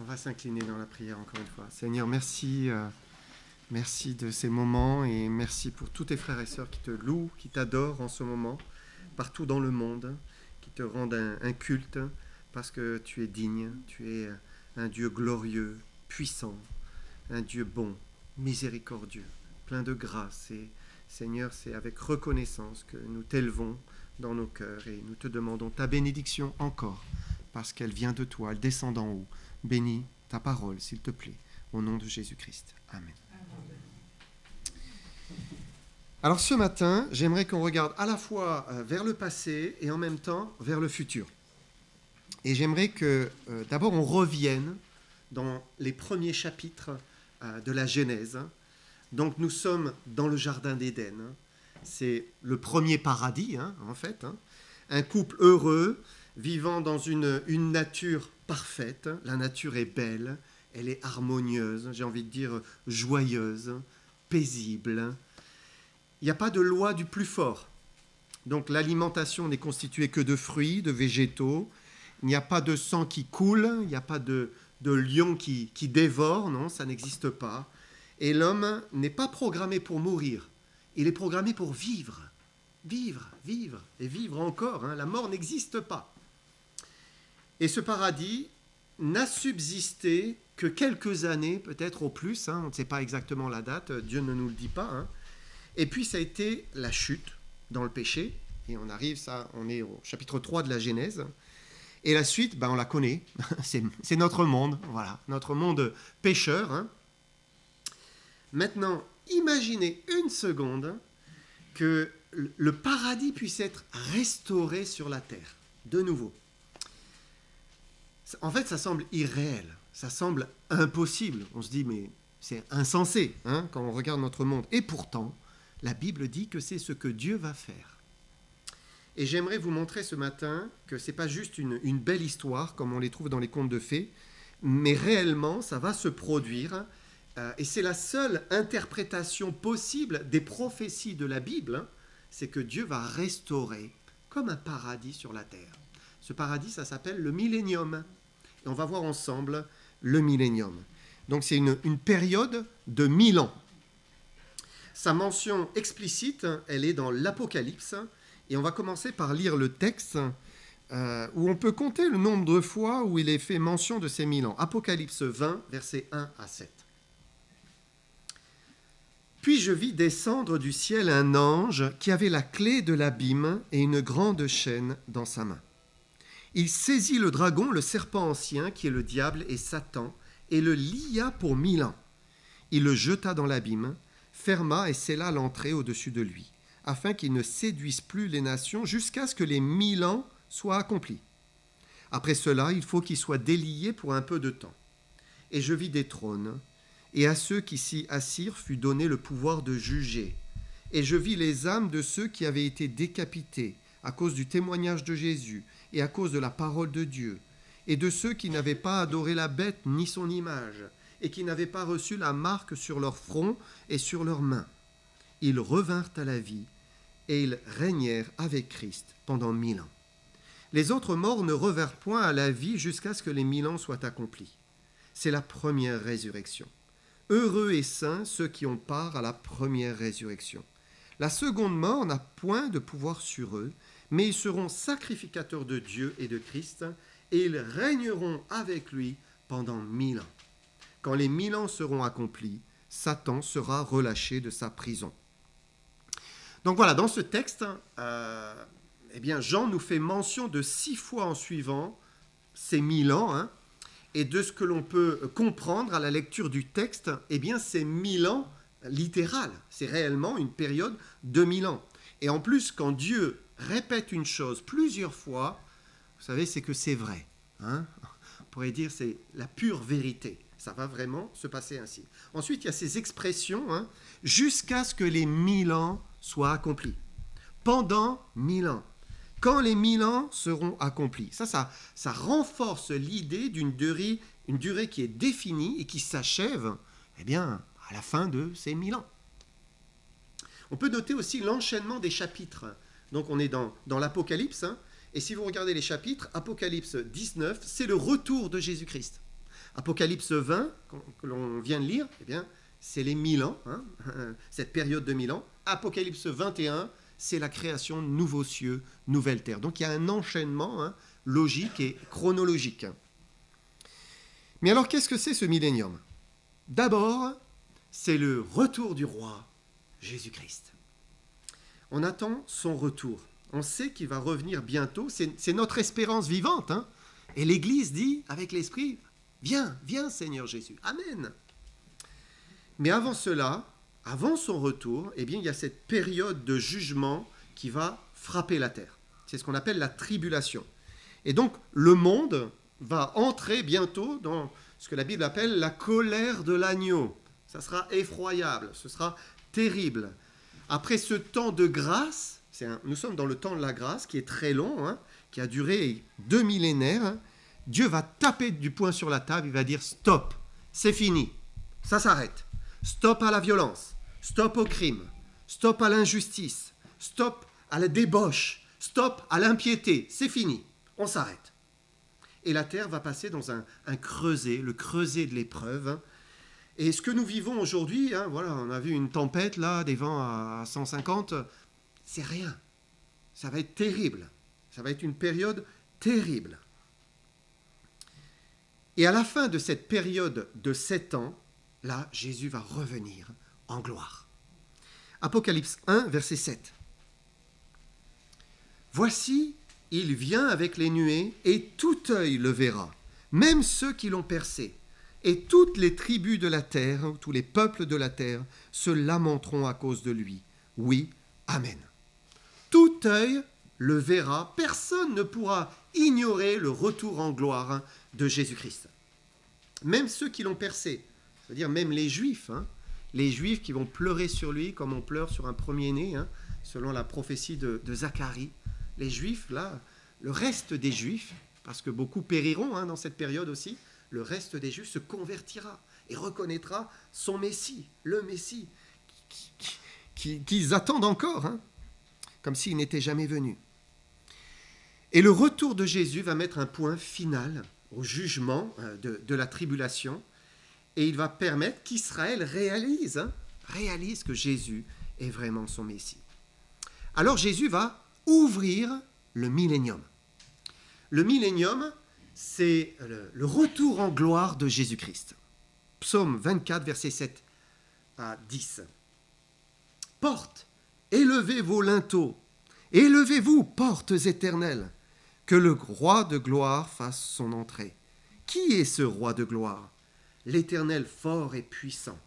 On va s'incliner dans la prière encore une fois. Seigneur, merci, merci de ces moments et merci pour tous tes frères et sœurs qui te louent, qui t'adorent en ce moment, partout dans le monde, qui te rendent un culte parce que tu es digne, tu es un Dieu glorieux, puissant, un Dieu bon, miséricordieux, plein de grâce. Et Seigneur, c'est avec reconnaissance que nous t'élevons dans nos cœurs et nous te demandons ta bénédiction encore parce qu'elle vient de toi, elle descend d'en haut. Bénis ta parole, s'il te plaît, au nom de Jésus-Christ. Amen. Alors ce matin, j'aimerais qu'on regarde à la fois vers le passé et en même temps vers le futur. Et j'aimerais que d'abord on revienne dans les premiers chapitres de la Genèse. Donc nous sommes dans le Jardin d'Éden. C'est le premier paradis, en fait. Un couple heureux, vivant dans une nature parfaite. La nature est belle, elle est harmonieuse, j'ai envie de dire joyeuse, paisible. Il n'y a pas de loi du plus fort. Donc l'alimentation n'est constituée que de fruits, de végétaux. Il n'y a pas de sang qui coule, il n'y a pas de lion qui dévore, non, ça n'existe pas. Et l'homme n'est pas programmé pour mourir, il est programmé pour vivre. Vivre, vivre et vivre encore. La mort n'existe pas. Et ce paradis n'a subsisté que quelques années, peut-être au plus. On ne sait pas exactement la date, Dieu ne nous le dit pas. Et puis ça a été la chute dans le péché. Et on est au chapitre 3 de la Genèse. Et la suite, on la connaît. C'est notre monde, voilà, notre monde pécheur. Maintenant, imaginez une seconde que le paradis puisse être restauré sur la terre, de nouveau. En fait, ça semble irréel, ça semble impossible. On se dit, mais c'est insensé quand on regarde notre monde. Et pourtant, la Bible dit que c'est ce que Dieu va faire. Et j'aimerais vous montrer ce matin que ce n'est pas juste une belle histoire, comme on les trouve dans les contes de fées, mais réellement, ça va se produire. Et c'est la seule interprétation possible des prophéties de la Bible, c'est que Dieu va restaurer comme un paradis sur la terre. Ce paradis, ça s'appelle le millénium. Et on va voir ensemble le millénium. Donc c'est une période de 1000 ans. Sa mention explicite, elle est dans l'Apocalypse. Et on va commencer par lire le texte où on peut compter le nombre de fois où il est fait mention de ces 1000 ans. Apocalypse 20, versets 1 à 7. Puis je vis descendre du ciel un ange qui avait la clé de l'abîme et une grande chaîne dans sa main. Il saisit le dragon, le serpent ancien, qui est le diable et Satan, et le lia pour 1000 ans. Il le jeta dans l'abîme, ferma et scella l'entrée au-dessus de lui, afin qu'il ne séduise plus les nations jusqu'à ce que les 1000 ans soient accomplis. Après cela, il faut qu'il soit délié pour un peu de temps. Et je vis des trônes, et à ceux qui s'y assirent fut donné le pouvoir de juger. Et je vis les âmes de ceux qui avaient été décapités à cause du témoignage de Jésus et à cause de la parole de Dieu, et de ceux qui n'avaient pas adoré la bête ni son image, et qui n'avaient pas reçu la marque sur leur front et sur leurs mains. Ils revinrent à la vie, et ils régnèrent avec Christ pendant 1000 ans. Les autres morts ne revinrent point à la vie jusqu'à ce que les 1000 ans soient accomplis. C'est la première résurrection. Heureux et saints ceux qui ont part à la première résurrection. La seconde mort n'a point de pouvoir sur eux, mais ils seront sacrificateurs de Dieu et de Christ, et ils régneront avec lui pendant 1000 ans. Quand les 1000 ans seront accomplis, Satan sera relâché de sa prison. Donc voilà, dans ce texte, Jean nous fait mention de 6 fois en suivant ces 1000 ans, et de ce que l'on peut comprendre à la lecture du texte, c'est 1000 ans littéral. C'est réellement une période de 1000 ans. Et en plus, quand Dieu répète une chose plusieurs fois, vous savez, c'est que c'est vrai. On pourrait dire que c'est la pure vérité. Ça va vraiment se passer ainsi. Ensuite, il y a ces expressions, jusqu'à ce que les 1000 ans soient accomplis. Pendant 1000 ans. Quand les 1000 ans seront accomplis. Ça renforce l'idée d'une durée qui est définie et qui s'achève à la fin de ces 1000 ans. On peut noter aussi l'enchaînement des chapitres. Donc on est dans l'Apocalypse, et si vous regardez les chapitres, Apocalypse 19, c'est le retour de Jésus-Christ. Apocalypse 20, que l'on vient de lire, eh bien, c'est les 1000 ans, cette période de 1000 ans. Apocalypse 21, c'est la création de nouveaux cieux, nouvelle terre. Donc il y a un enchaînement logique et chronologique. Mais alors, qu'est-ce que c'est ce millénium? D'abord, c'est le retour du roi Jésus-Christ. On attend son retour. On sait qu'il va revenir bientôt. C'est notre espérance vivante. Et l'Église dit, avec l'Esprit, viens, viens Seigneur Jésus. Amen. Mais avant cela, avant son retour, eh bien, il y a cette période de jugement qui va frapper la terre. C'est ce qu'on appelle la tribulation. Et donc, le monde va entrer bientôt dans ce que la Bible appelle la colère de l'agneau. Ça sera effroyable, ce sera terrible. Après ce temps de grâce, nous sommes dans le temps de la grâce qui est très long, qui a duré 2 millénaires, Dieu va taper du poing sur la table, il va dire stop, c'est fini, ça s'arrête. Stop à la violence, stop au crime, stop à l'injustice, stop à la débauche, stop à l'impiété, c'est fini, on s'arrête. Et la terre va passer dans un creuset, le creuset de l'épreuve. Et ce que nous vivons aujourd'hui, voilà, on a vu une tempête, là, des vents à 150, c'est rien. Ça va être terrible. Ça va être une période terrible. Et à la fin de cette période de 7 ans, là, Jésus va revenir en gloire. Apocalypse 1, verset 7. Voici, il vient avec les nuées, et tout œil le verra, même ceux qui l'ont percé. Et toutes les tribus de la terre, tous les peuples de la terre, se lamenteront à cause de lui. Oui, amen. Tout œil le verra, personne ne pourra ignorer le retour en gloire de Jésus-Christ. Même ceux qui l'ont percé, c'est-à-dire même les Juifs qui vont pleurer sur lui comme on pleure sur un premier-né, selon la prophétie de Zacharie. Les Juifs, là, le reste des Juifs, parce que beaucoup périront dans cette période aussi, le reste des Juifs se convertira et reconnaîtra son Messie, le Messie, qu'ils attendent encore, comme s'il n'était jamais venu. Et le retour de Jésus va mettre un point final au jugement de la tribulation, et il va permettre qu'Israël réalise que Jésus est vraiment son Messie. Alors Jésus va ouvrir le millénium. Le millénium, c'est le retour en gloire de Jésus-Christ. Psaume 24, versets 7 à 10. Portes, élevez vos linteaux, élevez-vous, portes éternelles, que le roi de gloire fasse son entrée. Qui est ce roi de gloire? L'Éternel fort et puissant,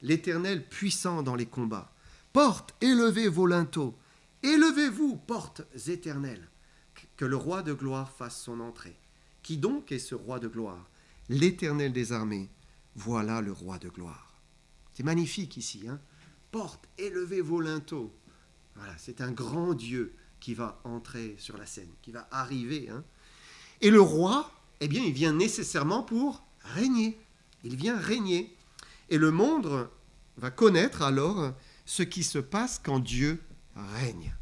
l'Éternel puissant dans les combats. Portes, élevez vos linteaux, élevez-vous, portes éternelles, que le roi de gloire fasse son entrée. Qui donc est ce roi de gloire? L'Éternel des armées, voilà le roi de gloire. C'est magnifique ici. Portes, élevez vos linteaux. Voilà, c'est un grand Dieu qui va entrer sur la scène, qui va arriver. Et le roi, eh bien, il vient nécessairement pour régner. Il vient régner. Et le monde va connaître alors ce qui se passe quand Dieu règne.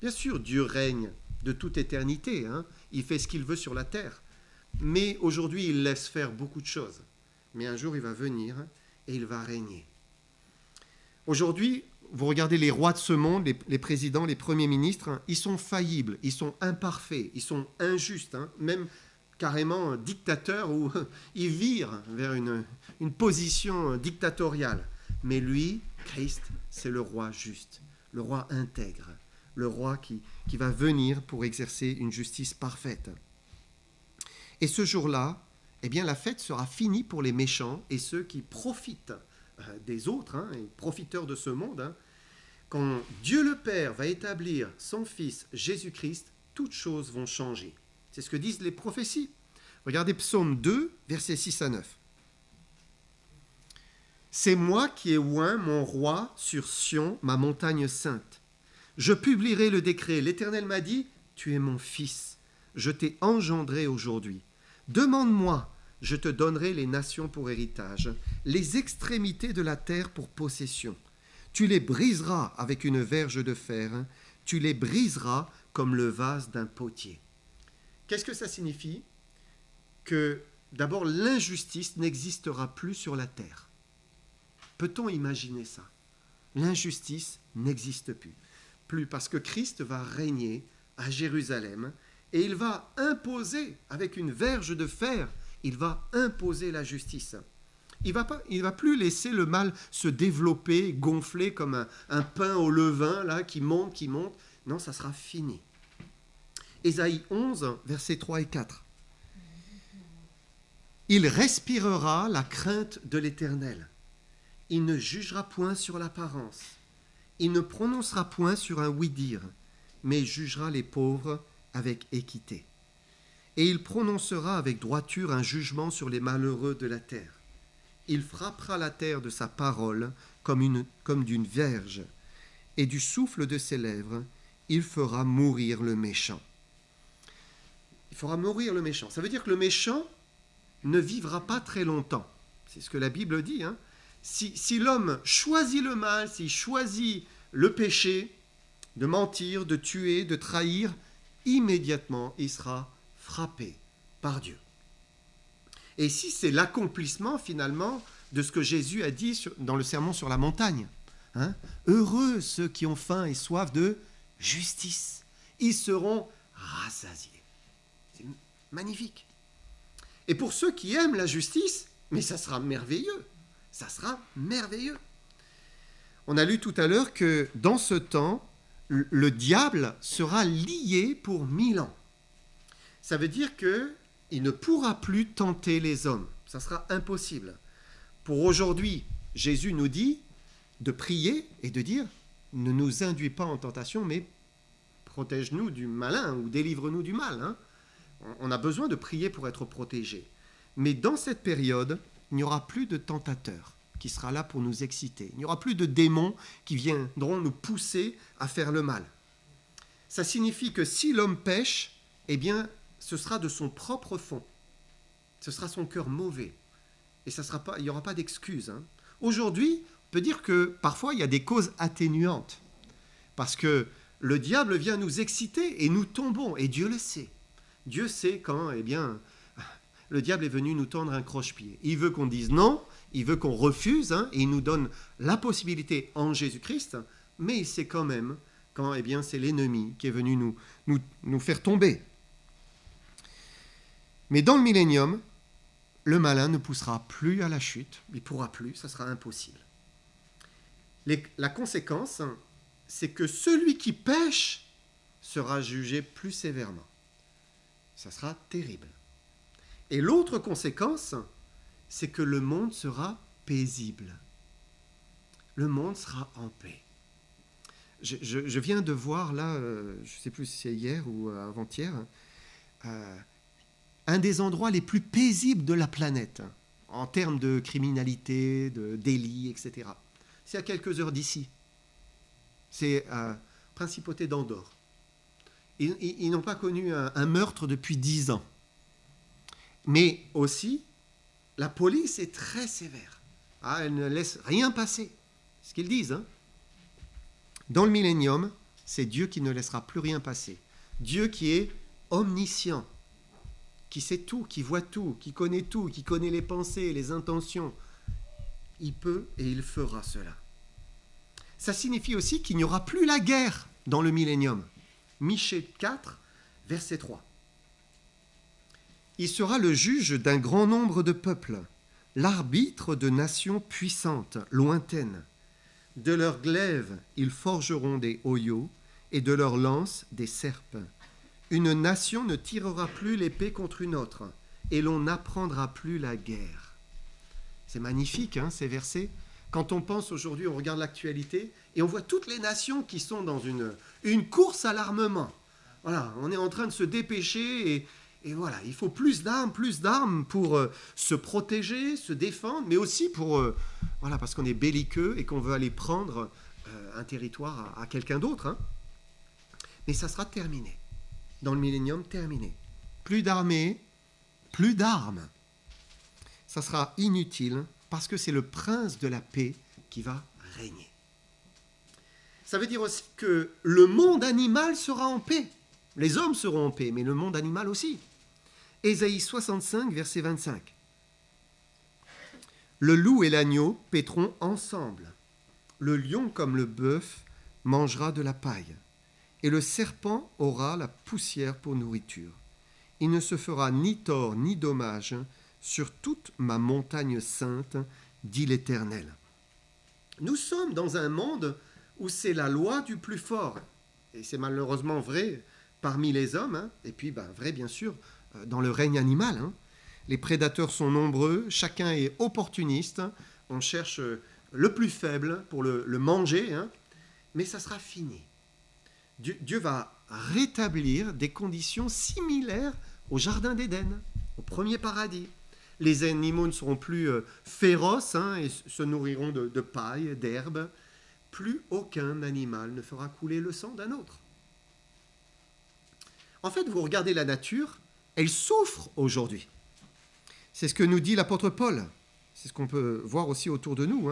Bien sûr, Dieu règne de toute éternité. Il fait ce qu'il veut sur la terre. Mais aujourd'hui, il laisse faire beaucoup de choses. Mais un jour, il va venir et il va régner. Aujourd'hui, vous regardez les rois de ce monde, les présidents, les premiers ministres, ils sont faillibles, ils sont imparfaits, ils sont injustes, même carrément dictateurs, où ils virent vers une position dictatoriale. Mais lui, Christ, c'est le roi juste, le roi intègre, le roi qui va venir pour exercer une justice parfaite. Et ce jour-là, eh bien, la fête sera finie pour les méchants et ceux qui profitent des autres, et profiteurs de ce monde. Quand Dieu le Père va établir son Fils Jésus-Christ, toutes choses vont changer. C'est ce que disent les prophéties. Regardez Psaume 2, versets 6 à 9. C'est moi qui ai oint mon roi sur Sion, ma montagne sainte. Je publierai le décret. L'Éternel m'a dit, tu es mon fils. Je t'ai engendré aujourd'hui. Demande-moi, je te donnerai les nations pour héritage, les extrémités de la terre pour possession. Tu les briseras avec une verge de fer, tu les briseras comme le vase d'un potier. Qu'est-ce que ça signifie? Que d'abord, l'injustice n'existera plus sur la terre. Peut-on imaginer ça? L'injustice n'existe plus parce que Christ va régner à Jérusalem et il va imposer, avec une verge de fer, il va imposer la justice. Il va plus laisser le mal se développer, gonfler comme un pain au levain là, qui monte. Non, ça sera fini. Ésaïe 11, versets 3 et 4. Il respirera la crainte de l'Éternel. Il ne jugera point sur l'apparence. Il ne prononcera point sur un oui-dire, mais jugera les pauvres avec équité. Et il prononcera avec droiture un jugement sur les malheureux de la terre. Il frappera la terre de sa parole comme d'une verge, et du souffle de ses lèvres, il fera mourir le méchant. Il fera mourir le méchant. Ça veut dire que le méchant ne vivra pas très longtemps. C'est ce que la Bible dit. Si l'homme choisit le mal, s'il choisit le péché, de mentir, de tuer, de trahir, immédiatement, il sera frappé par Dieu. Et ici, c'est l'accomplissement, finalement, de ce que Jésus a dit dans le sermon sur la montagne. Heureux ceux qui ont faim et soif de justice. Ils seront rassasiés. C'est magnifique. Et pour ceux qui aiment la justice, mais ça sera merveilleux. Ça sera merveilleux. On a lu tout à l'heure que dans ce temps, le diable sera lié pour 1000 ans. Ça veut dire qu'il ne pourra plus tenter les hommes. Ça sera impossible. Pour aujourd'hui, Jésus nous dit de prier et de dire « Ne nous induis pas en tentation, mais protège-nous du malin ou délivre-nous du mal. » On a besoin de prier pour être protégé. Mais dans cette période, il n'y aura plus de tentateurs qui sera là pour nous exciter. Il n'y aura plus de démons qui viendront nous pousser à faire le mal. Ça signifie que si l'homme pêche, eh bien, ce sera de son propre fond. Ce sera son cœur mauvais. Et il n'y aura pas d'excuse. Aujourd'hui, on peut dire que parfois, il y a des causes atténuantes. Parce que le diable vient nous exciter et nous tombons. Et Dieu le sait. Dieu sait quand, eh bien, le diable est venu nous tendre un croche-pied. Il veut qu'on dise non, il veut qu'on refuse, et il nous donne la possibilité en Jésus-Christ, mais il sait quand même quand, eh bien, c'est l'ennemi qui est venu nous faire tomber. Mais dans le millénium, le malin ne poussera plus à la chute, il ne pourra plus, ça sera impossible. La conséquence, c'est que celui qui pêche sera jugé plus sévèrement. Ça sera terrible. Et l'autre conséquence, c'est que le monde sera paisible. Le monde sera en paix. Je viens de voir là, je ne sais plus si c'est hier ou avant-hier, un des endroits les plus paisibles de la planète, en termes de criminalité, de délits, etc. C'est à quelques heures d'ici. C'est la principauté d'Andorre. Ils n'ont pas connu un meurtre depuis 10 ans. Mais aussi, la police est très sévère. Elle ne laisse rien passer. C'est ce qu'ils disent. Dans le millénium, c'est Dieu qui ne laissera plus rien passer. Dieu qui est omniscient, qui sait tout, qui voit tout, qui connaît les pensées, les intentions. Il peut et il fera cela. Ça signifie aussi qu'il n'y aura plus la guerre dans le millénium. Michée 4, verset 3. Il sera le juge d'un grand nombre de peuples, l'arbitre de nations puissantes, lointaines. De leurs glaives, ils forgeront des hoyaux, et de leurs lances, des serpes. Une nation ne tirera plus l'épée contre une autre, et l'on n'apprendra plus la guerre. C'est magnifique, ces versets. Quand on pense aujourd'hui, on regarde l'actualité, et on voit toutes les nations qui sont dans une course à l'armement. Voilà, on est en train de se dépêcher, et voilà, il faut plus d'armes pour se protéger, se défendre, mais aussi parce qu'on est belliqueux et qu'on veut aller prendre un territoire à quelqu'un d'autre. Mais ça sera terminé. Dans le millénium, terminé. Plus d'armées, plus d'armes. Ça sera inutile parce que c'est le prince de la paix qui va régner. Ça veut dire aussi que le monde animal sera en paix. Les hommes seront en paix, mais le monde animal aussi. Ésaïe 65, verset 25. Le loup et l'agneau paîtront ensemble. Le lion comme le bœuf mangera de la paille. Et le serpent aura la poussière pour nourriture. Il ne se fera ni tort ni dommage sur toute ma montagne sainte, dit l'Éternel. Nous sommes dans un monde où c'est la loi du plus fort. Et c'est malheureusement vrai parmi les hommes, et puis vrai bien sûr dans le règne animal. Les prédateurs sont nombreux, chacun est opportuniste, on cherche le plus faible pour le manger, mais ça sera fini. Dieu va rétablir des conditions similaires au Jardin d'Éden, au premier paradis. Les animaux ne seront plus féroces et se nourriront de paille, d'herbe. Plus aucun animal ne fera couler le sang d'un autre. En fait, vous regardez la nature, elle souffre aujourd'hui. C'est ce que nous dit l'apôtre Paul. C'est ce qu'on peut voir aussi autour de nous.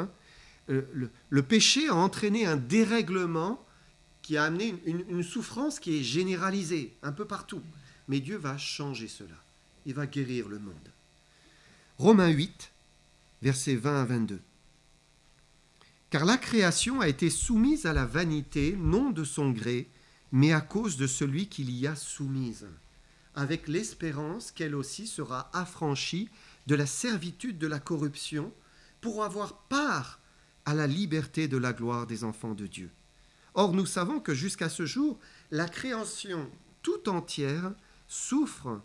Le péché a entraîné un dérèglement qui a amené une souffrance qui est généralisée un peu partout. Mais Dieu va changer cela. Il va guérir le monde. Romains 8, versets 20 à 22. Car la création a été soumise à la vanité, non de son gré, mais à cause de celui qui l'y a soumise, avec l'espérance qu'elle aussi sera affranchie de la servitude de la corruption, pour avoir part à la liberté de la gloire des enfants de Dieu. Or, nous savons que jusqu'à ce jour, la création tout entière souffre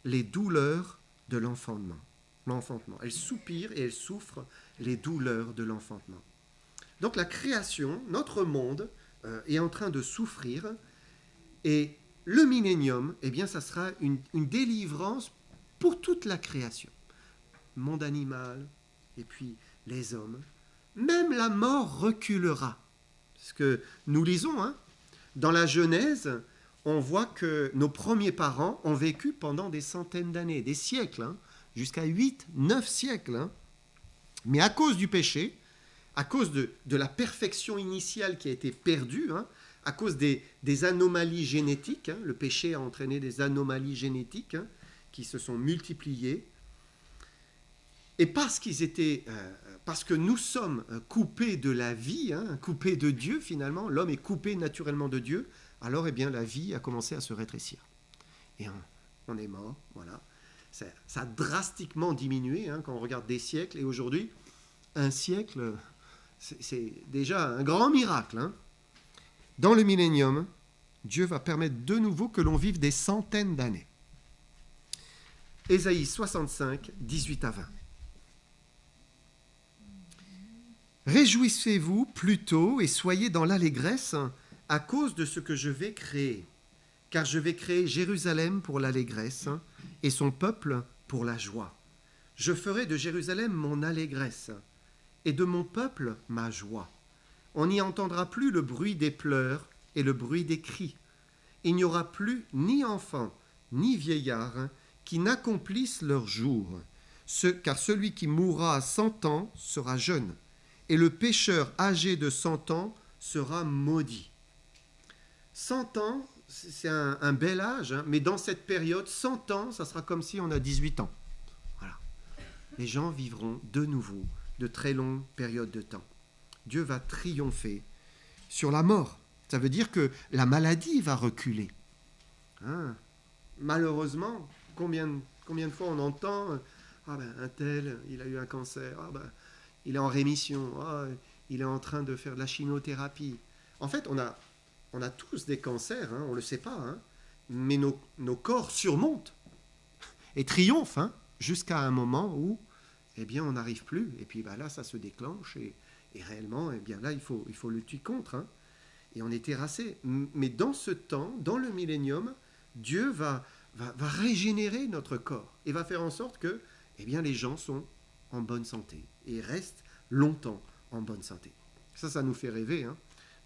les douleurs de l'enfantement. Elle soupire et elle souffre les douleurs de l'enfantement. Donc la création, notre monde, est en train de souffrir, et le millénium, ça sera une délivrance pour toute la création. Le monde animal, et puis les hommes. Même la mort reculera. Ce que nous lisons, dans la Genèse, on voit que nos premiers parents ont vécu pendant des centaines d'années, des siècles, jusqu'à 8, 9 siècles. Mais à cause du péché, à cause de la perfection initiale qui a été perdue, à cause des anomalies génétiques, le péché a entraîné des anomalies génétiques qui se sont multipliées, et parce que nous sommes coupés de la vie, coupés de Dieu finalement, l'homme est coupé naturellement de Dieu, alors la vie a commencé à se rétrécir. Et on est mort, voilà. Ça a drastiquement diminué quand on regarde des siècles, et aujourd'hui, un siècle, c'est déjà un grand miracle. Dans le millénium, Dieu va permettre de nouveau que l'on vive des centaines d'années. Ésaïe 65, 18 à 20. Réjouissez-vous plutôt et soyez dans l'allégresse à cause de ce que je vais créer. Car je vais créer Jérusalem pour l'allégresse et son peuple pour la joie. Je ferai de Jérusalem mon allégresse et de mon peuple ma joie. On n'y entendra plus le bruit des pleurs et le bruit des cris. Il n'y aura plus ni enfants ni vieillards qui n'accomplissent leur jour, car celui qui mourra à 100 ans sera jeune, et le pécheur âgé de 100 ans sera maudit. 100 ans, c'est un bel âge, mais dans cette période, 100 ans, ça sera comme si on a 18 ans. Voilà. Les gens vivront de nouveau de très longues périodes de temps. Dieu va triompher sur la mort. Ça veut dire que la maladie va reculer. Malheureusement, combien de fois on entend un tel, il a eu un cancer, il est en rémission, il est en train de faire de la chimiothérapie. En fait, on a tous des cancers, on ne le sait pas, mais nos corps surmontent et triomphent jusqu'à un moment où on n'arrive plus. Et puis là, ça se déclenche et réellement, là, il faut lutter contre. Et on est terrassé. Mais dans ce temps, dans le millénium, Dieu va régénérer notre corps et va faire en sorte que les gens sont en bonne santé et restent longtemps en bonne santé. Ça nous fait rêver.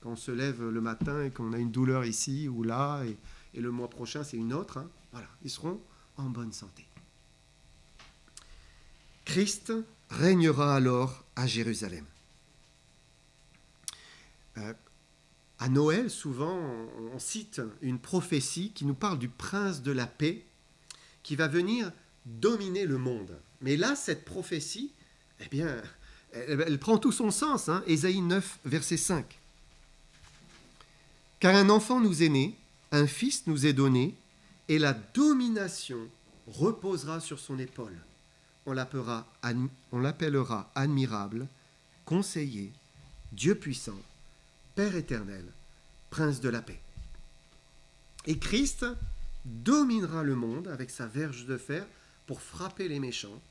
Quand on se lève le matin et qu'on a une douleur ici ou là, et le mois prochain, c'est une autre. Voilà, ils seront en bonne santé. Christ régnera alors à Jérusalem. À Noël, souvent, on cite une prophétie qui nous parle du prince de la paix qui va venir dominer le monde. Mais là, cette prophétie, eh bien, elle prend tout son sens. Ésaïe 9, verset 5. « Car un enfant nous est né, un fils nous est donné, et la domination reposera sur son épaule. On l'appellera admirable, conseiller, Dieu puissant, Père éternel, Prince de la paix. » Et Christ dominera le monde avec sa verge de fer pour frapper les méchants.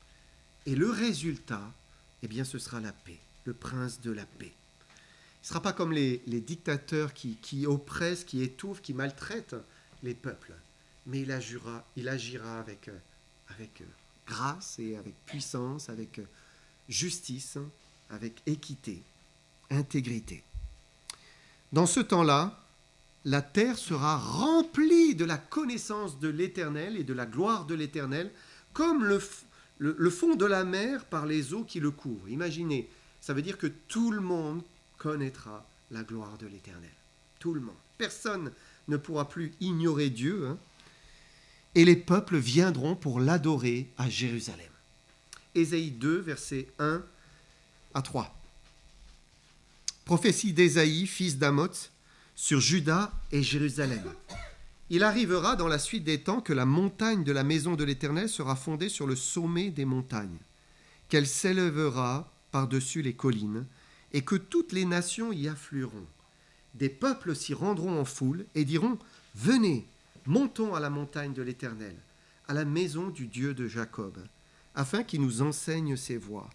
Et le résultat, eh bien, ce sera la paix, le Prince de la paix. Il ne sera pas comme les dictateurs qui oppressent, qui étouffent, qui maltraitent les peuples. Mais il agira avec grâce et avec puissance, avec justice, avec équité, intégrité. Dans ce temps-là, la terre sera remplie de la connaissance de l'Éternel et de la gloire de l'Éternel, comme le fond de la mer par les eaux qui le couvrent. Imaginez, ça veut dire que tout le monde connaîtra la gloire de l'Éternel. Tout le monde. Personne ne pourra plus ignorer Dieu. Et les peuples viendront pour l'adorer à Jérusalem. Ésaïe 2, versets 1 à 3. Prophétie d'Ésaïe, fils d'Amoz, sur Juda et Jérusalem. Il arrivera dans la suite des temps que la montagne de la maison de l'Éternel sera fondée sur le sommet des montagnes, qu'elle s'élèvera par-dessus les collines, et que toutes les nations y afflueront. Des peuples s'y rendront en foule et diront « Venez, montons à la montagne de l'Éternel, à la maison du Dieu de Jacob, afin qu'il nous enseigne ses voies,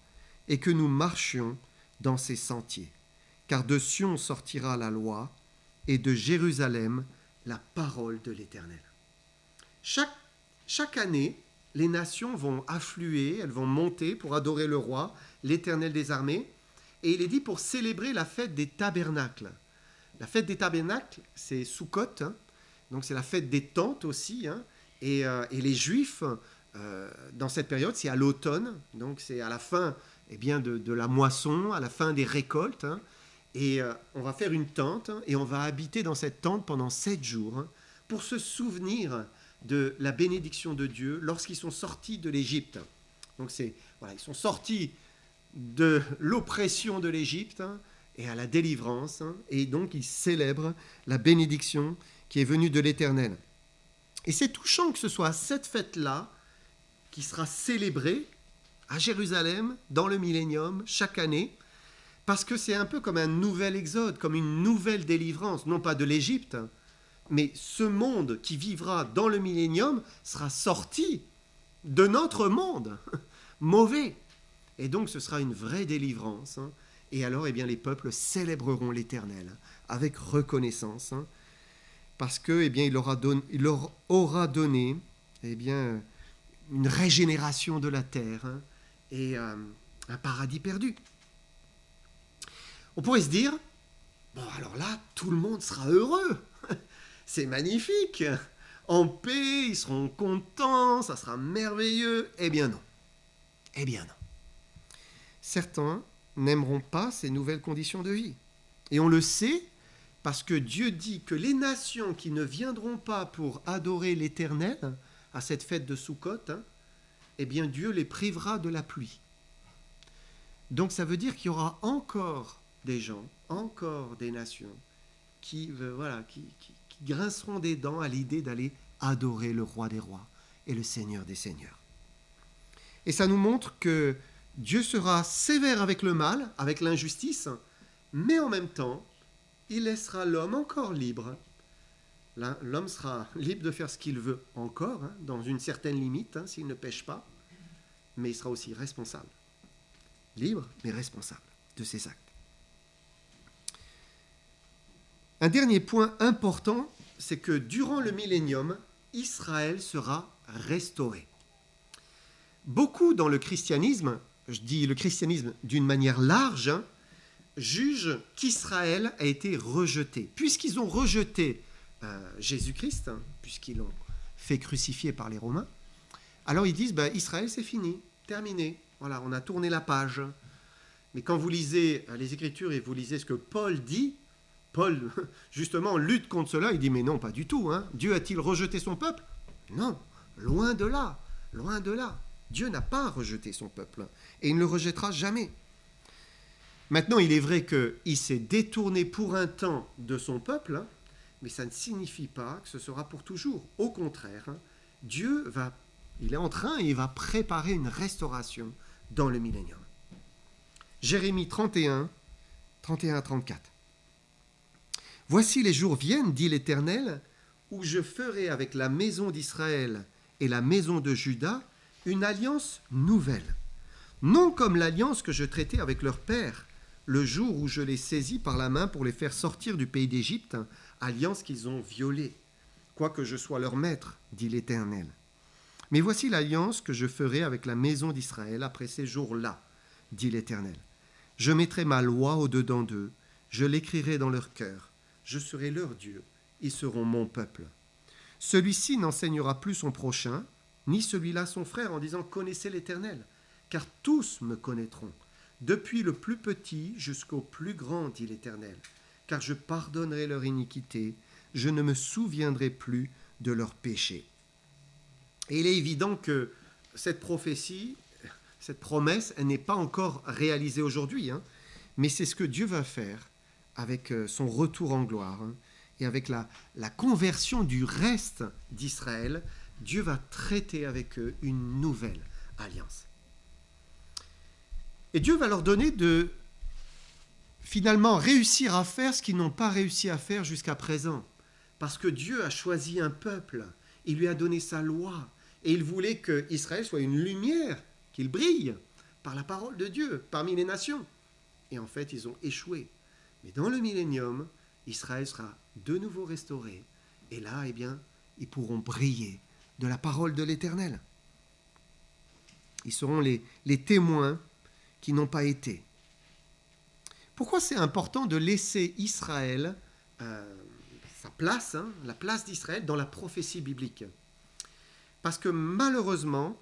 et que nous marchions dans ses sentiers. Car de Sion sortira la loi, et de Jérusalem la parole de l'Éternel. » Chaque année, les nations vont affluer, elles vont monter pour adorer le roi, l'Éternel des armées, et il est dit pour célébrer la fête des tabernacles. La fête des tabernacles, c'est Sukkot, donc c'est la fête des tentes aussi, et les Juifs, dans cette période, c'est à l'automne, donc c'est à la fin de la moisson, à la fin des récoltes, et on va faire une tente, et on va habiter dans cette tente pendant 7 jours, pour se souvenir de la bénédiction de Dieu lorsqu'ils sont sortis de l'Égypte. Donc ils sont sortis de l'oppression de l'Égypte et à la délivrance, et donc ils célèbrent la bénédiction qui est venue de l'Éternel. Et c'est touchant que ce soit cette fête-là qui sera célébrée à Jérusalem dans le millénium chaque année, parce que c'est un peu comme un nouvel exode, comme une nouvelle délivrance, non pas de l'Égypte, mais ce monde qui vivra dans le millénium sera sorti de notre monde mauvais. Et donc ce sera une vraie délivrance. Et alors les peuples célébreront l'Éternel avec reconnaissance, parce que il leur aura donné une régénération de la terre et un paradis perdu. On pourrait se dire, bon alors là, tout le monde sera heureux. C'est magnifique. En paix, ils seront contents, ça sera merveilleux. Eh bien non. Certains n'aimeront pas ces nouvelles conditions de vie. Et on le sait parce que Dieu dit que les nations qui ne viendront pas pour adorer l'Éternel à cette fête de Sukkot, Dieu les privera de la pluie. Donc ça veut dire qu'il y aura encore des gens, encore des nations qui grinceront des dents à l'idée d'aller adorer le roi des rois et le Seigneur des seigneurs. Et ça nous montre que Dieu sera sévère avec le mal, avec l'injustice, mais en même temps, il laissera l'homme encore libre. L'homme sera libre de faire ce qu'il veut encore, dans une certaine limite, s'il ne pêche pas, mais il sera aussi responsable. Libre, mais responsable de ses actes. Un dernier point important, c'est que durant le millénium, Israël sera restauré. Beaucoup dans le christianisme, je dis le christianisme d'une manière large, jugent qu'Israël a été rejeté. Puisqu'ils ont rejeté Jésus-Christ, puisqu'ils l'ont fait crucifier par les Romains, alors ils disent Israël c'est fini, terminé, voilà, on a tourné la page. Mais quand vous lisez les Écritures et vous lisez ce que Paul dit, Paul justement lutte contre cela, il dit mais non, pas du tout, Dieu a-t-il rejeté son peuple ? Non, Loin de là, loin de là. Dieu n'a pas rejeté son peuple et il ne le rejettera jamais. Maintenant, il est vrai qu'il s'est détourné pour un temps de son peuple, mais ça ne signifie pas que ce sera pour toujours. Au contraire, il est en train et il va préparer une restauration dans le millénium. Jérémie 31, 31 à 34. Voici les jours viennent, dit l'Éternel, où je ferai avec la maison d'Israël et la maison de Juda une alliance nouvelle, non comme l'alliance que je traitais avec leur père, le jour où je les saisis par la main pour les faire sortir du pays d'Égypte, alliance qu'ils ont violée, quoique je sois leur maître, dit l'Éternel. Mais voici l'alliance que je ferai avec la maison d'Israël après ces jours-là, dit l'Éternel. Je mettrai ma loi au-dedans d'eux, je l'écrirai dans leur cœur, je serai leur Dieu, ils seront mon peuple. Celui-ci n'enseignera plus son prochain, ni celui-là son frère, en disant « Connaissez l'Éternel », car tous me connaîtront, depuis le plus petit jusqu'au plus grand, dit l'Éternel, car je pardonnerai leur iniquité, je ne me souviendrai plus de leurs péchés. Et il est évident que cette prophétie, cette promesse, elle n'est pas encore réalisée aujourd'hui, mais c'est ce que Dieu va faire avec son retour en gloire, et avec la conversion du reste d'Israël. Dieu va traiter avec eux une nouvelle alliance. Et Dieu va leur donner de finalement réussir à faire ce qu'ils n'ont pas réussi à faire jusqu'à présent. Parce que Dieu a choisi un peuple, il lui a donné sa loi, et il voulait qu'Israël soit une lumière, qu'il brille par la parole de Dieu parmi les nations. Et en fait, ils ont échoué. Mais dans le millénium, Israël sera de nouveau restauré. Et là, eh bien, ils pourront briller de la parole de l'Éternel. Ils seront les témoins qui n'ont pas été. Pourquoi c'est important de laisser Israël, sa place, la place d'Israël dans la prophétie biblique? Parce que malheureusement,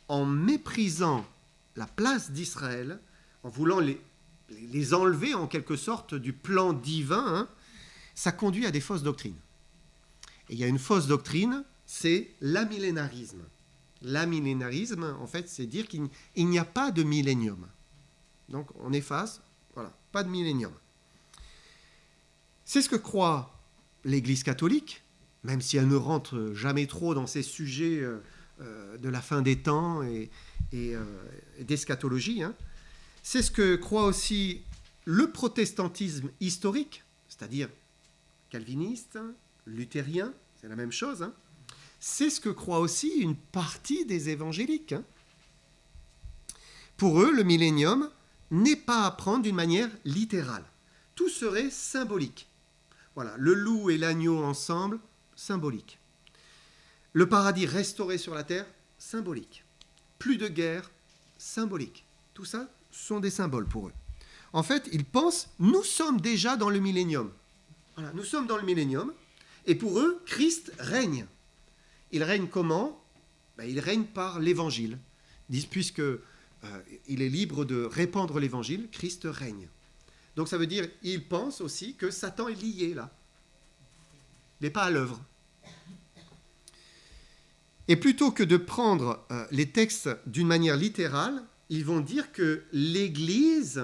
en méprisant la place d'Israël, en voulant les enlever en quelque sorte du plan divin, ça conduit à des fausses doctrines. Et il y a une fausse doctrine, c'est l'amillénarisme. L'amillénarisme, en fait, c'est dire qu'il n'y a pas de millénium. Donc, on efface, voilà, pas de millénium. C'est ce que croit l'Église catholique, même si elle ne rentre jamais trop dans ces sujets de la fin des temps et d'eschatologie. C'est ce que croit aussi le protestantisme historique, c'est-à-dire calviniste, luthérien, c'est la même chose. C'est ce que croit aussi une partie des évangéliques. Pour eux, le millénium n'est pas à prendre d'une manière littérale. Tout serait symbolique. Voilà, le loup et l'agneau ensemble, symbolique. Le paradis restauré sur la terre, symbolique. Plus de guerre, symbolique. Tout ça sont des symboles pour eux. En fait, ils pensent, nous sommes déjà dans le millénium. Voilà, nous sommes dans le millénium, et pour eux, Christ règne. Il règne comment ? Il règne par l'évangile. Ils disent, puisque il est libre de répandre l'évangile, Christ règne. Donc ça veut dire, ils pensent aussi que Satan est lié là. Il n'est pas à l'œuvre. Et plutôt que de prendre les textes d'une manière littérale, ils vont dire que l'Église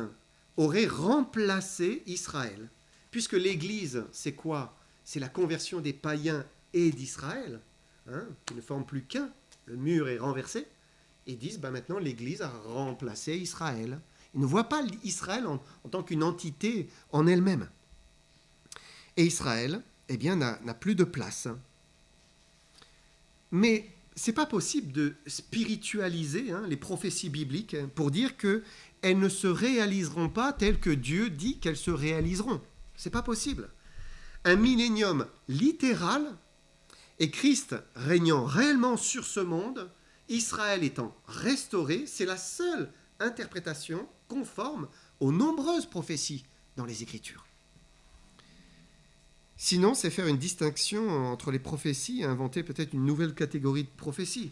aurait remplacé Israël. Puisque l'Église, c'est quoi ? C'est la conversion des païens et d'Israël, qui ne forment plus qu'un. Le mur est renversé. Et disent, maintenant, l'Église a remplacé Israël. Ils ne voient pas Israël en tant qu'une entité en elle-même. Et Israël, eh bien, n'a plus de place. Mais ce n'est pas possible de spiritualiser les prophéties bibliques pour dire qu'elles ne se réaliseront pas telles que Dieu dit qu'elles se réaliseront. Ce n'est pas possible. Un millénium littéral et Christ régnant réellement sur ce monde, Israël étant restauré, c'est la seule interprétation conforme aux nombreuses prophéties dans les Écritures. Sinon, c'est faire une distinction entre les prophéties et inventer peut-être une nouvelle catégorie de prophéties.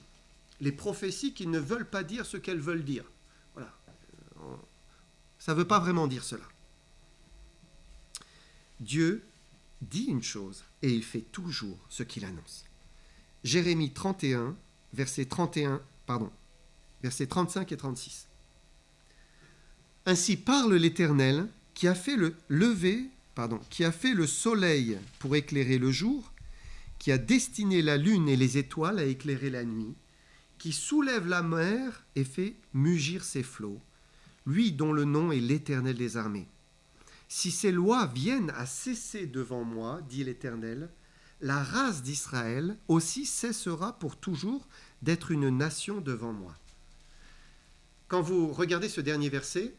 Les prophéties qui ne veulent pas dire ce qu'elles veulent dire. Voilà. Ça ne veut pas vraiment dire cela. Dieu dit une chose et il fait toujours ce qu'il annonce. Jérémie 31, versets 35 et 36. Ainsi parle l'Éternel qui a fait qui a fait le soleil pour éclairer le jour, qui a destiné la lune et les étoiles à éclairer la nuit, qui soulève la mer et fait mugir ses flots, lui dont le nom est l'Éternel des armées. Si ces lois viennent à cesser devant moi, dit l'Éternel, la race d'Israël aussi cessera pour toujours d'être une nation devant moi. Quand vous regardez ce dernier verset,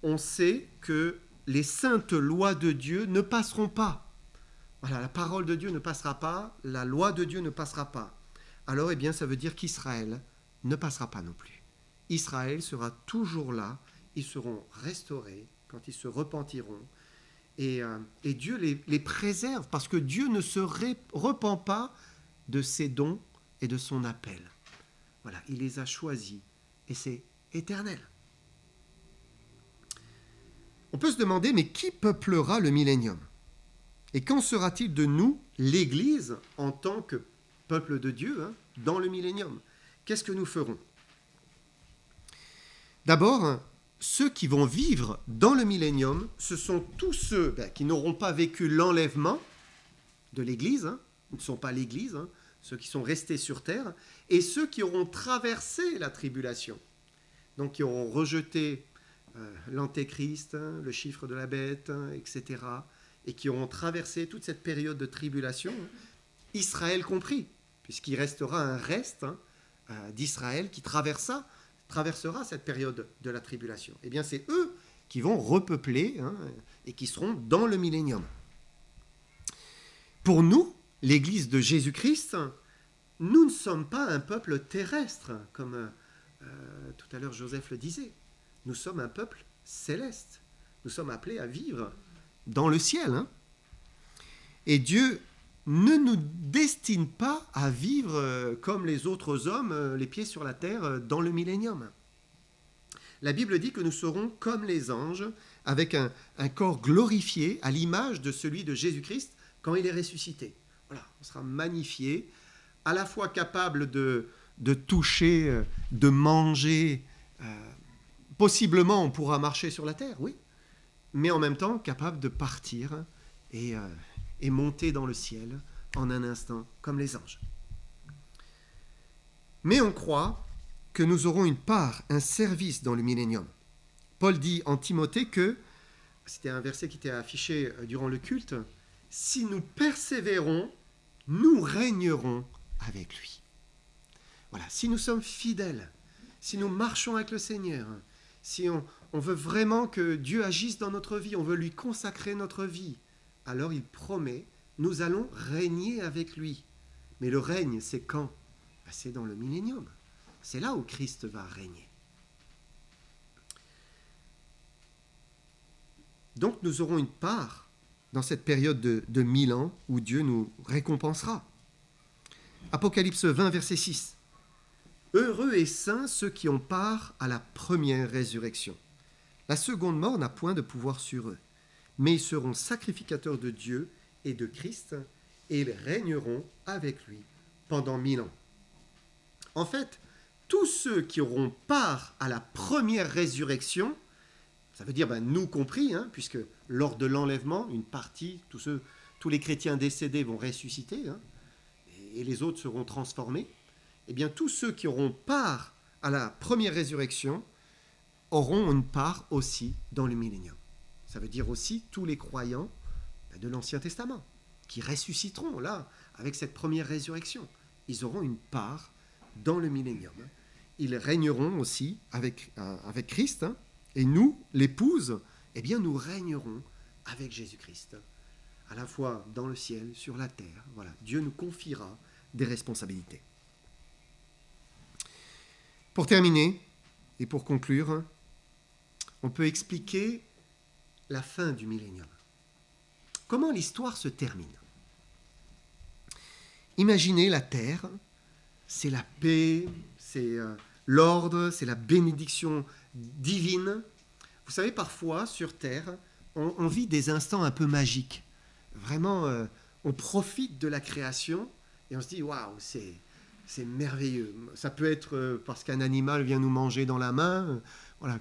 on sait que les saintes lois de Dieu ne passeront pas. Voilà, la parole de Dieu ne passera pas, la loi de Dieu ne passera pas. Alors, ça veut dire qu'Israël ne passera pas non plus. Israël sera toujours là, ils seront restaurés quand ils se repentiront. Et Dieu les préserve parce que Dieu ne se repent pas de ses dons et de son appel. Voilà, il les a choisis et c'est éternel. On peut se demander, mais qui peuplera le millénium? Et qu'en sera-t-il de nous, l'Église, en tant que peuple de Dieu, dans le millénium? Qu'est-ce que nous ferons? D'abord, ceux qui vont vivre dans le millénium, ce sont tous ceux qui n'auront pas vécu l'enlèvement de l'Église, ils ne sont pas l'Église, ceux qui sont restés sur terre, et ceux qui auront traversé la tribulation, donc qui auront rejeté l'antéchrist, le chiffre de la bête, etc., et qui auront traversé toute cette période de tribulation, Israël compris, puisqu'il restera un reste d'Israël qui traversera cette période de la tribulation. C'est eux qui vont repeupler et qui seront dans le millénium. Pour nous, l'Église de Jésus-Christ, nous ne sommes pas un peuple terrestre, comme tout à l'heure Joseph le disait. Nous sommes un peuple céleste. Nous sommes appelés à vivre dans le ciel. Et Dieu ne nous destine pas à vivre comme les autres hommes, les pieds sur la terre, dans le millénium. La Bible dit que nous serons comme les anges, avec un corps glorifié à l'image de celui de Jésus-Christ quand il est ressuscité. Voilà, on sera magnifié, à la fois capable de toucher, de manger. Possiblement, on pourra marcher sur la terre, oui, mais en même temps capable de partir et monter dans le ciel en un instant, comme les anges. Mais on croit que nous aurons une part, un service dans le millénium. Paul dit en Timothée que, c'était un verset qui était affiché durant le culte, « Si nous persévérons, nous régnerons avec lui. » Voilà, si nous sommes fidèles, si nous marchons avec le Seigneur, si on veut vraiment que Dieu agisse dans notre vie, on veut lui consacrer notre vie, alors il promet, nous allons régner avec lui. Mais le règne, c'est quand? C'est dans le millénium. C'est là où Christ va régner. Donc nous aurons une part dans cette période de 1000 ans où Dieu nous récompensera. Apocalypse 20, verset 6. Heureux et saints ceux qui ont part à la première résurrection. La seconde mort n'a point de pouvoir sur eux, mais ils seront sacrificateurs de Dieu et de Christ, et ils régneront avec lui pendant 1000 ans. En fait, tous ceux qui auront part à la première résurrection, ça veut dire nous compris, puisque lors de l'enlèvement, une partie, tous les chrétiens décédés vont ressusciter, et les autres seront transformés. Tous ceux qui auront part à la première résurrection auront une part aussi dans le millénium. Ça veut dire aussi tous les croyants de l'Ancien Testament qui ressusciteront là avec cette première résurrection. Ils auront une part dans le millénium. Ils régneront aussi avec Christ. Et nous, l'épouse, nous régnerons avec Jésus-Christ. À la fois dans le ciel, sur la terre. Voilà, Dieu nous confiera des responsabilités. Pour terminer, et pour conclure, on peut expliquer la fin du millénium. Comment l'histoire se termine? Imaginez la terre, c'est la paix, c'est l'ordre, c'est la bénédiction divine. Vous savez, parfois, sur terre, on vit des instants un peu magiques. Vraiment, on profite de la création Et on se dit, waouh, c'est merveilleux. Ça peut être parce qu'un animal vient nous manger dans la main, voilà,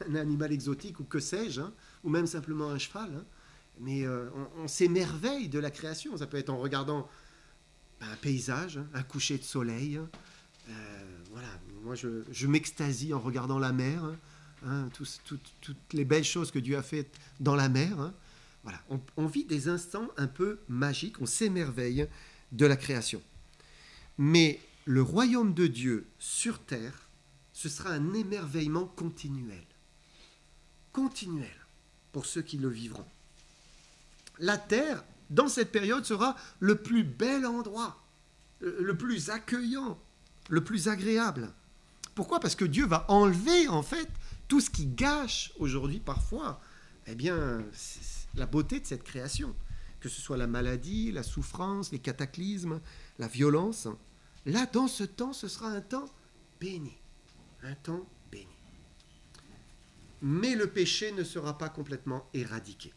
un animal exotique ou que sais-je, hein, ou même simplement un cheval. Hein. Mais on s'émerveille de la création. Ça peut être en regardant un paysage, hein, un coucher de soleil. Voilà, moi je m'extasie en regardant la mer, hein, toutes les belles choses que Dieu a faites dans la mer. Hein. Voilà, on vit des instants un peu magiques, on s'émerveille de la création. Mais le royaume de Dieu sur terre, ce sera un émerveillement continuel. Continuel pour ceux qui le vivront. La terre, dans cette période, sera le plus bel endroit, le plus accueillant, le plus agréable. Pourquoi ? Parce que Dieu va enlever, en fait, tout ce qui gâche aujourd'hui, parfois, eh bien, la beauté de cette création. Que ce soit la maladie, la souffrance, les cataclysmes, la violence. Là, dans ce temps, ce sera un temps béni. Un temps béni. Mais le péché ne sera pas complètement éradiqué.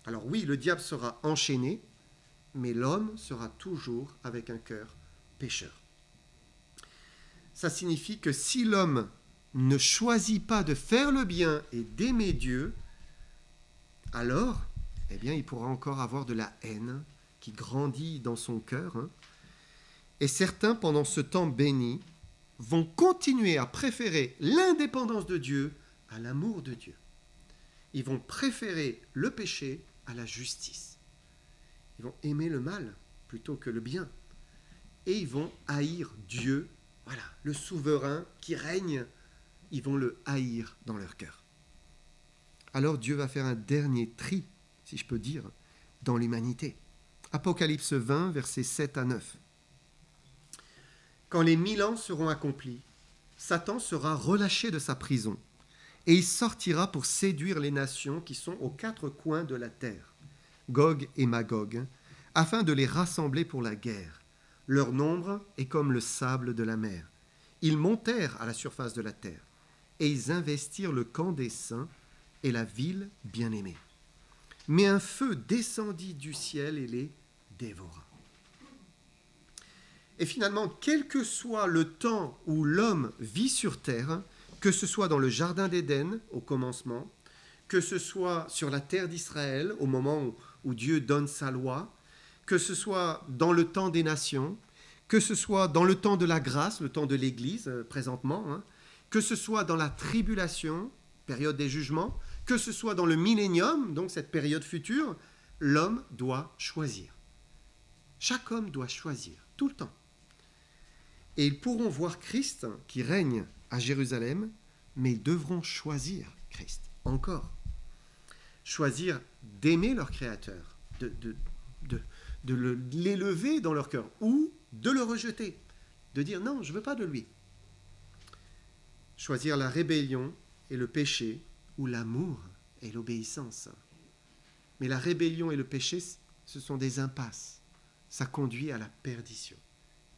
Alors oui, le diable sera enchaîné, mais l'homme sera toujours avec un cœur pécheur. Ça signifie que si l'homme ne choisit pas de faire le bien et d'aimer Dieu, alors, eh bien, il pourra encore avoir de la haine qui grandit dans son cœur. Hein. Et certains, pendant ce temps béni, vont continuer à préférer l'indépendance de Dieu à l'amour de Dieu. Ils vont préférer le péché à la justice. Ils vont aimer le mal plutôt que le bien. Et ils vont haïr Dieu, voilà, le souverain qui règne. Ils vont le haïr dans leur cœur. Alors Dieu va faire un dernier tri, si je peux dire, dans l'humanité. Apocalypse 20, versets 7 à 9. Quand les 1000 ans seront accomplis, Satan sera relâché de sa prison et il sortira pour séduire les nations qui sont aux 4 coins de la terre, Gog et Magog, afin de les rassembler pour la guerre. Leur nombre est comme le sable de la mer. Ils montèrent à la surface de la terre et ils investirent le camp des saints et la ville bien-aimée. Mais un feu descendit du ciel et les dévora. Et finalement, quel que soit le temps où l'homme vit sur terre, que ce soit dans le jardin d'Éden au commencement, que ce soit sur la terre d'Israël au moment où Dieu donne sa loi, que ce soit dans le temps des nations, que ce soit dans le temps de la grâce, le temps de l'Église présentement, hein, que ce soit dans la tribulation, période des jugements, que ce soit dans le millénium, donc cette période future, l'homme doit choisir. Chaque homme doit choisir, tout le temps. Et ils pourront voir Christ qui règne à Jérusalem, mais ils devront choisir Christ, encore. Choisir d'aimer leur Créateur, de l'élever dans leur cœur, ou de le rejeter, de dire non, je ne veux pas de lui. Choisir la rébellion et le péché, ou l'amour et l'obéissance. Mais la rébellion et le péché, ce sont des impasses. Ça conduit à la perdition,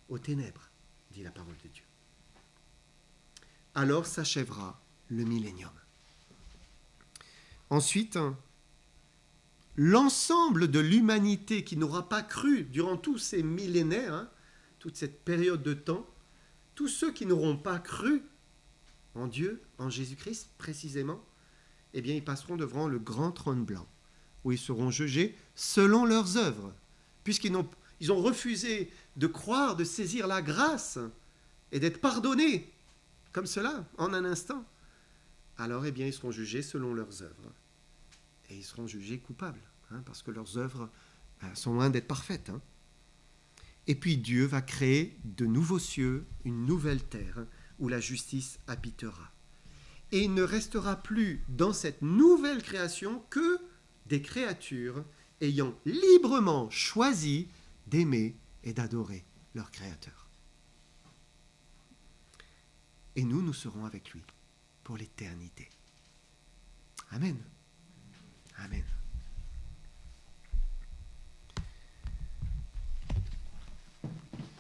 aux ténèbres, dit la parole de Dieu. Alors s'achèvera le millénium. Ensuite, l'ensemble de l'humanité qui n'aura pas cru durant tous ces millénaires, hein, toute cette période de temps, tous ceux qui n'auront pas cru en Dieu, en Jésus-Christ précisément, eh bien ils passeront devant le grand trône blanc, où ils seront jugés selon leurs œuvres, puisqu'ils ont refusé de croire, de saisir la grâce et d'être pardonnés, comme cela, en un instant. Alors, eh bien, ils seront jugés selon leurs œuvres. Et ils seront jugés coupables, hein, parce que leurs œuvres sont loin d'être parfaites. Hein. Et puis Dieu va créer de nouveaux cieux, une nouvelle terre, où la justice habitera. Et il ne restera plus dans cette nouvelle création que des créatures ayant librement choisi d'aimer et d'adorer leur Créateur. Et nous serons avec lui pour l'éternité. Amen. Amen.